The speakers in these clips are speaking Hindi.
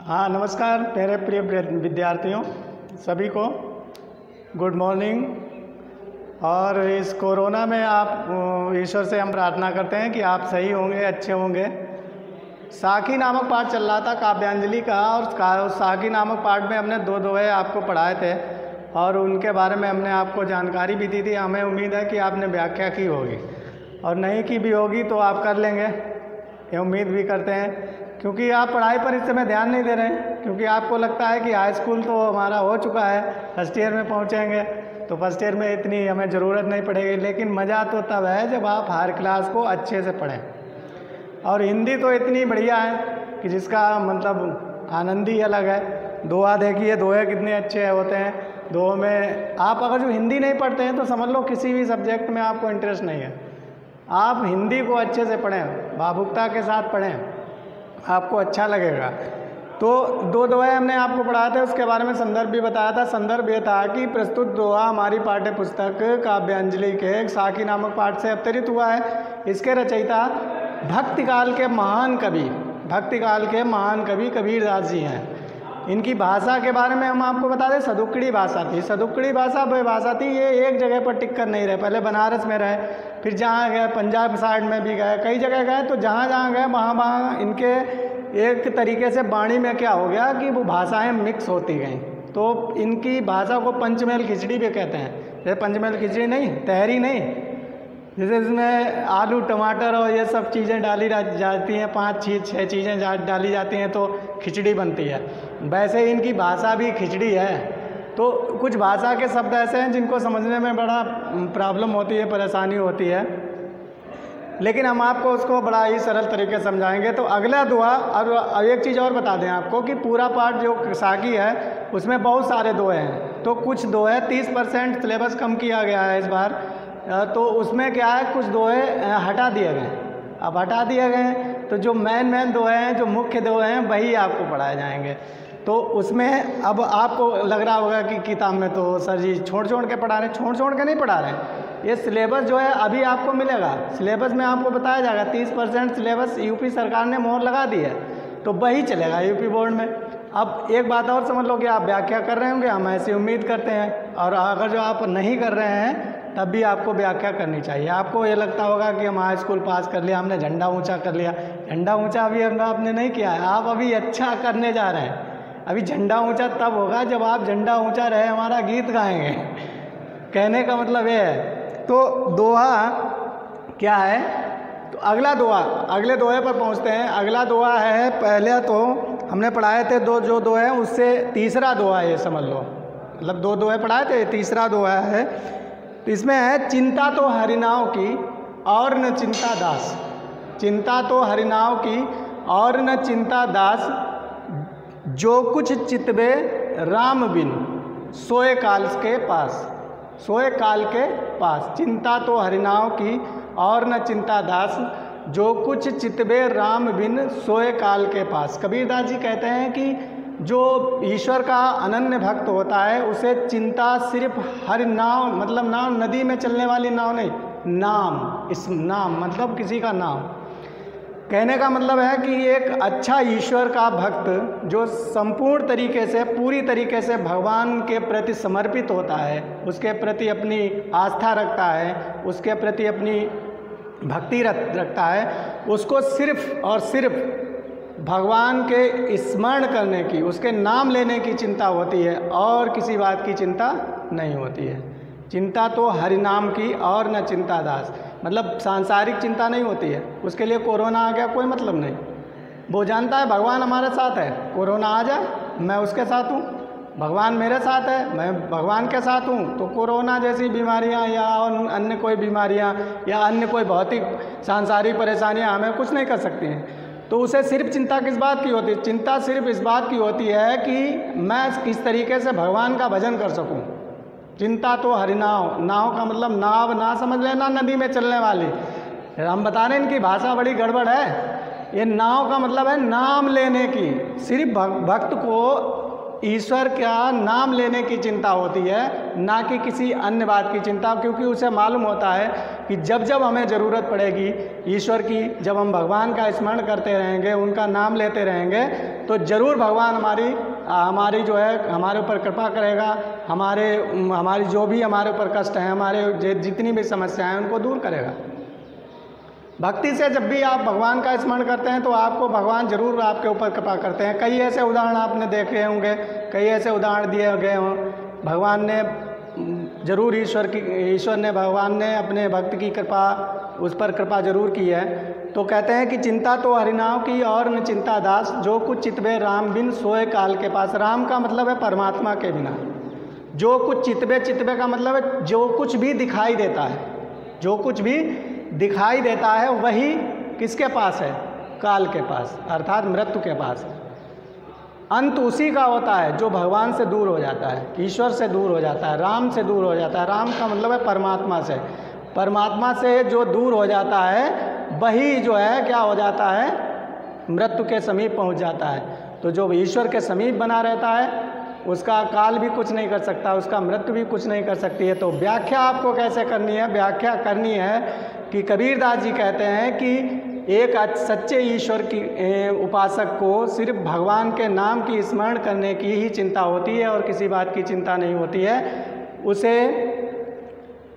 हाँ, नमस्कार मेरे प्रिय विद्यार्थियों, सभी को गुड मॉर्निंग। और इस कोरोना में आप ईश्वर से हम प्रार्थना करते हैं कि आप सही होंगे, अच्छे होंगे। साखी नामक पाठ चल रहा था काव्यांजलि का, और साखी नामक पाठ में हमने दो दोहे आपको पढ़ाए थे और उनके बारे में हमने आपको जानकारी भी दी थी। हमें उम्मीद है कि आपने व्याख्या की होगी, और नहीं की भी होगी तो आप कर लेंगे, ये उम्मीद भी करते हैं। क्योंकि आप पढ़ाई पर इस समय ध्यान नहीं दे रहे हैं, क्योंकि आपको लगता है कि हाई स्कूल तो हमारा हो चुका है, फर्स्ट ईयर में पहुंचेंगे तो फर्स्ट ईयर में इतनी हमें ज़रूरत नहीं पड़ेगी। लेकिन मज़ा तो तब है जब आप हर क्लास को अच्छे से पढ़ें। और हिंदी तो इतनी बढ़िया है कि जिसका मतलब आनंद ही अलग है। दोहा देखिए, दोहे कितने अच्छे होते हैं। दोहे में आप अगर जो हिंदी नहीं पढ़ते हैं तो समझ लो किसी भी सब्जेक्ट में आपको इंटरेस्ट नहीं है। आप हिंदी को अच्छे से पढ़ें, भावुकता के साथ पढ़ें, आपको अच्छा लगेगा। तो दो दोहे हमने आपको पढ़ाए थे, उसके बारे में संदर्भ भी बताया था। संदर्भ ये था कि प्रस्तुत दोहा हमारी पाठ्य पुस्तक काव्यांजलि के साखी नामक पाठ से अवतरित हुआ है। इसके रचयिता भक्तिकाल के महान कवि कबीरदास जी हैं। इनकी भाषा के बारे में हम आपको बता दें, सदुक्कड़ी भाषा थी। सदुक्कड़ी भाषा वह भाषा थी, ये एक जगह पर टिक कर नहीं रहे। पहले बनारस में रहे, फिर जहाँ गए पंजाब साइड में भी गए, कई जगह गए। तो जहाँ जहाँ गए वहाँ इनके एक तरीके से वाणी में क्या हो गया कि वो भाषाएं मिक्स होती गईं। तो इनकी भाषा को पंचमेल खिचड़ी भी कहते हैं। जैसे पंचमेल खिचड़ी नहीं, तहरी नहीं, जैसे इसमें आलू टमाटर और ये सब चीज़ें डाली जाती हैं, 5-6 चीज़ें डाली जाती हैं तो खिचड़ी बनती है। वैसे इनकी भाषा भी खिचड़ी है। तो कुछ भाषा के शब्द ऐसे हैं जिनको समझने में बड़ा प्रॉब्लम होती है, परेशानी होती है, लेकिन हम आपको उसको बड़ा ही सरल तरीके से समझाएंगे। तो अगला दोहा, और एक चीज़ और बता दें आपको कि पूरा पाठ जो साखी है उसमें बहुत सारे दोहे हैं। तो कुछ दोहे 30% सिलेबस कम किया गया है इस बार, तो उसमें क्या है, कुछ दोहे हटा दिए गए। अब हटा दिए गए तो जो मेन दोहे हैं, जो मुख्य दोहे हैं, वही आपको पढ़ाए जाएंगे। तो उसमें अब आपको लग रहा होगा कि किताब में तो सर जी छोड़ के पढ़ा रहे हैं। छोड़ के नहीं पढ़ा रहे हैं, ये सिलेबस जो है अभी आपको मिलेगा। सिलेबस में आपको बताया जाएगा 30% सिलेबस यूपी सरकार ने मोहर लगा दी है, तो वही चलेगा यूपी बोर्ड में। अब एक बात और समझ लो कि आप व्याख्या कर रहे होंगे, हम ऐसी उम्मीद करते हैं। और अगर जो आप नहीं कर रहे हैं तब भी आपको व्याख्या करनी चाहिए। आपको ये लगता होगा कि हम हाई स्कूल पास कर लिया, हमने झंडा ऊंचा कर लिया। झंडा ऊंचा अभी आपने नहीं किया है, आप अभी अच्छा करने जा रहे हैं। अभी झंडा ऊंचा तब होगा जब आप झंडा ऊंचा रहे हमारा गीत गाएंगे। कहने का मतलब ये है। तो दोहा क्या है, तो अगले दोहे पर पहुंचते हैं। अगला दोहा है, पहले तो हमने पढ़ाए थे जो दोहे हैं उससे तीसरा दोहा ये समझ लो, मतलब 2 दोहे पढ़ाए थे, तीसरा दोहा है। तो इसमें है, चिंता तो हरिनाव की और न चिंता दास। चिंता तो हरिनाव की और न चिंता दास, जो कुछ चितवे राम बिन सोए काल के पास। सोए काल के पास, चिंता तो हरिनाव की और न चिंता दास, जो कुछ चितवे राम बिन सोए काल के पास। कबीरदास जी कहते हैं कि जो ईश्वर का अनन्य भक्त होता है उसे चिंता सिर्फ हरि नाव, मतलब नाव नदी में चलने वाली नाव नहीं, नाम, इस नाम मतलब किसी का नाम। कहने का मतलब है कि एक अच्छा ईश्वर का भक्त जो संपूर्ण तरीके से, पूरी तरीके से भगवान के प्रति समर्पित होता है, उसके प्रति अपनी आस्था रखता है, उसके प्रति अपनी भक्ति रखता है, उसको सिर्फ और सिर्फ भगवान के स्मरण करने की, उसके नाम लेने की चिंता होती है, और किसी बात की चिंता नहीं होती है। चिंता तो हरि नाम की और न चिंता दास, मतलब सांसारिक चिंता नहीं होती है। उसके लिए कोरोना आ गया कोई मतलब नहीं, वो जानता है भगवान हमारे साथ है। कोरोना आ जाए मैं उसके साथ हूँ, भगवान मेरे साथ है, मैं भगवान के साथ हूँ। तो कोरोना जैसी बीमारियाँ या अन्य कोई बीमारियाँ या अन्य कोई भौतिक सांसारिक परेशानियाँ हमें कुछ नहीं कर सकती हैं। तो उसे सिर्फ चिंता किस बात की होती है? चिंता सिर्फ इस बात की होती है कि मैं किस तरीके से भगवान का भजन कर सकूं। चिंता तो हरिनाव, नाव का मतलब नाव ना समझ लेना नदी में चलने वाली। हम बता रहे हैं इनकी भाषा बड़ी गड़बड़ है। ये नाव का मतलब है नाम लेने की, सिर्फ भक्त को ईश्वर का नाम लेने की चिंता होती है, ना कि किसी अन्य बात की चिंता, क्योंकि उसे मालूम होता है कि जब जब हमें ज़रूरत पड़ेगी ईश्वर की, जब हम भगवान का स्मरण करते रहेंगे, उनका नाम लेते रहेंगे, तो ज़रूर भगवान हमारी जो है हमारे ऊपर कृपा करेगा, हमारी जो भी हमारे ऊपर कष्ट हैं, हमारे जितनी भी समस्याएं हैं उनको दूर करेगा। भक्ति से जब भी आप भगवान का स्मरण करते हैं तो आपको भगवान जरूर आपके ऊपर कृपा करते हैं। कई ऐसे उदाहरण आपने देखे होंगे, कई ऐसे उदाहरण दिए गए हों, भगवान ने जरूर भगवान ने अपने भक्त की कृपा, उस पर कृपा जरूर की है। तो कहते हैं कि चिंता तो हरिनाम की और न चिंता दास, जो कुछ चितबे राम बिन सोए काल के पास। राम का मतलब है परमात्मा के बिना। जो कुछ चितबे का मतलब है जो कुछ भी दिखाई देता है, जो कुछ भी दिखाई देता है वही किसके पास है? काल के पास, अर्थात मृत्यु के पास। अंत उसी का होता है जो भगवान से दूर हो जाता है, ईश्वर से दूर हो जाता है, राम से दूर हो जाता है। राम का मतलब है परमात्मा से। परमात्मा से जो दूर हो जाता है वही जो है क्या हो जाता है? मृत्यु के समीप पहुंच जाता है। तो जो ईश्वर के समीप बना रहता है उसका काल भी कुछ नहीं कर सकता, उसका मृत्यु भी कुछ नहीं कर सकती है। तो व्याख्या आपको कैसे करनी है? व्याख्या करनी है कि कबीरदास जी कहते हैं कि एक सच्चे ईश्वर की उपासक को सिर्फ भगवान के नाम की स्मरण करने की ही चिंता होती है और किसी बात की चिंता नहीं होती है। उसे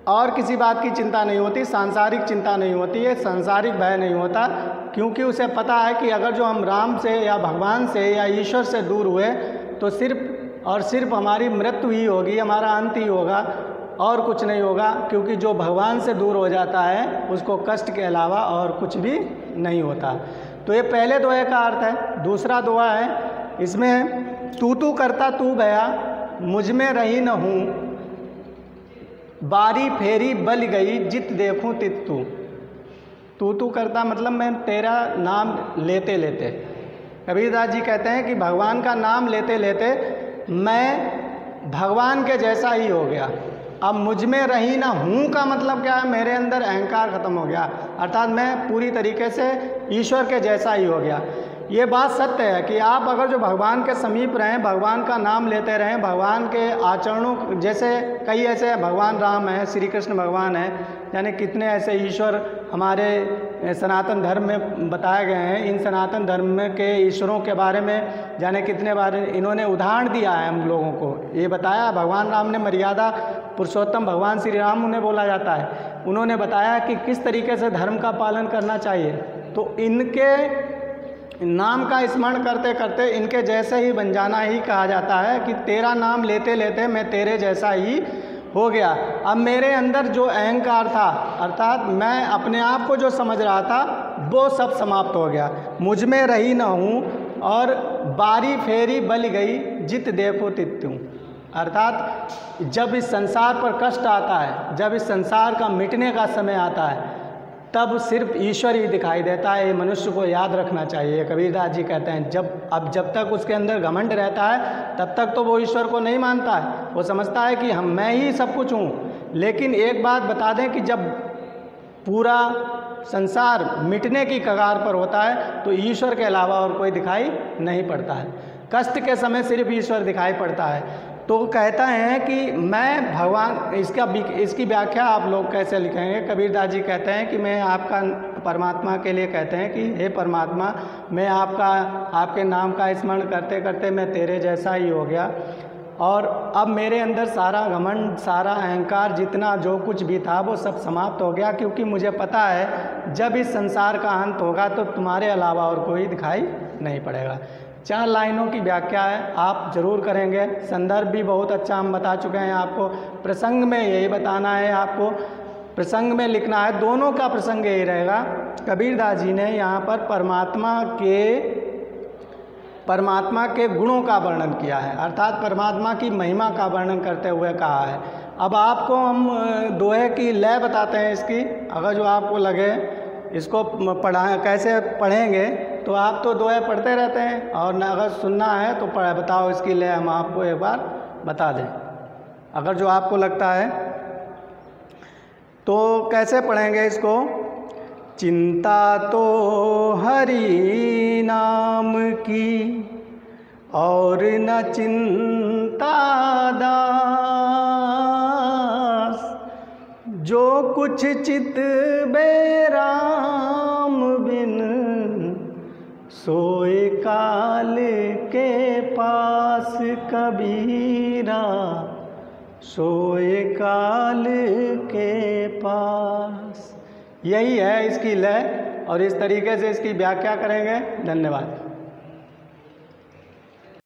और किसी बात की चिंता नहीं होती, सांसारिक चिंता नहीं होती है, सांसारिक भय नहीं होता, क्योंकि उसे पता है कि अगर जो हम राम से या भगवान से या ईश्वर से दूर हुए तो सिर्फ और सिर्फ हमारी मृत्यु ही होगी, हमारा अंत ही होगा और कुछ नहीं होगा। क्योंकि जो भगवान से दूर हो जाता है उसको कष्ट के अलावा और कुछ भी नहीं होता। तो ये पहले दोहे का अर्थ है। दूसरा दोहा है, इसमें तू करता तू भया, मुझ में रही न हूँ, बारी फेरी बल गई, जित देखूं तित तू करता मतलब मैं तेरा नाम लेते लेते। कबीरदास जी कहते हैं कि भगवान का नाम लेते लेते मैं भगवान के जैसा ही हो गया। अब मुझ में रही ना हूँ का मतलब क्या है? मेरे अंदर अहंकार खत्म हो गया, अर्थात मैं पूरी तरीके से ईश्वर के जैसा ही हो गया। ये बात सत्य है कि आप अगर जो भगवान के समीप रहें, भगवान का नाम लेते रहें, भगवान के आचरणों, जैसे कई ऐसे भगवान राम हैं, श्री कृष्ण भगवान हैं, यानी कितने ऐसे ईश्वर हमारे सनातन धर्म में बताए गए हैं। इन सनातन धर्म के ईश्वरों के बारे में जाने कितने बारे इन्होंने उदाहरण दिया है हम लोगों को। ये बताया भगवान राम ने मर्यादा पुरुषोत्तम भगवान श्री राम उन्हें बोला जाता है, उन्होंने बताया कि किस तरीके से धर्म का पालन करना चाहिए। तो इनके नाम का स्मरण करते करते इनके जैसे ही बन जाना ही कहा जाता है कि तेरा नाम लेते लेते मैं तेरे जैसा ही हो गया। अब मेरे अंदर जो अहंकार था, अर्थात मैं अपने आप को जो समझ रहा था, वो सब समाप्त हो गया। मुझ में रही न हूँ और बारी फेरी बल गई, जित देखो तित तू। अर्थात जब इस संसार पर कष्ट आता है, जब इस संसार का मिटने का समय आता है, तब सिर्फ ईश्वर ही दिखाई देता है। ये मनुष्य को याद रखना चाहिए। कबीरदास जी कहते हैं जब तक उसके अंदर घमंड रहता है तब तक तो वो ईश्वर को नहीं मानता है, वो समझता है कि मैं ही सब कुछ हूँ। लेकिन एक बात बता दें कि जब पूरा संसार मिटने की कगार पर होता है तो ईश्वर के अलावा और कोई दिखाई नहीं पड़ता है। कष्ट के समय सिर्फ ईश्वर दिखाई पड़ता है। तो कहता है कि मैं भगवान, इसकी व्याख्या आप लोग कैसे लिखेंगे? कबीरदास जी कहते हैं कि मैं आपका परमात्मा के लिए कहते हैं कि हे परमात्मा, मैं आपके नाम का स्मरण करते करते मैं तेरे जैसा ही हो गया और अब मेरे अंदर सारा घमंड, सारा अहंकार, जितना जो कुछ भी था वो सब समाप्त हो गया। क्योंकि मुझे पता है जब इस संसार का अंत होगा तो तुम्हारे अलावा और कोई दिखाई नहीं पड़ेगा। 4 लाइनों की व्याख्या है, आप जरूर करेंगे। संदर्भ भी बहुत अच्छा हम बता चुके हैं आपको। प्रसंग में यही बताना है आपको, प्रसंग में लिखना है, दोनों का प्रसंग यही रहेगा। कबीरदास जी ने यहाँ पर परमात्मा के गुणों का वर्णन किया है, अर्थात परमात्मा की महिमा का वर्णन करते हुए कहा है। अब आपको हम दोहे की लय बताते हैं इसकी, अगर जो आपको लगे इसको कैसे पढ़ेंगे तो आप तो दोहे पढ़ते रहते हैं और अगर सुनना है तो बताओ इसकी लय हम आपको एक बार बता दें। अगर जो आपको लगता है तो कैसे पढ़ेंगे इसको? चिंता तो हरि नाम की और न चिंता दास, जो कुछ चित बेराम बिन, सोए काल के पास कबीरा, सोए काल के पास। यही है इसकी लय और इस तरीके से इसकी व्याख्या करेंगे। धन्यवाद।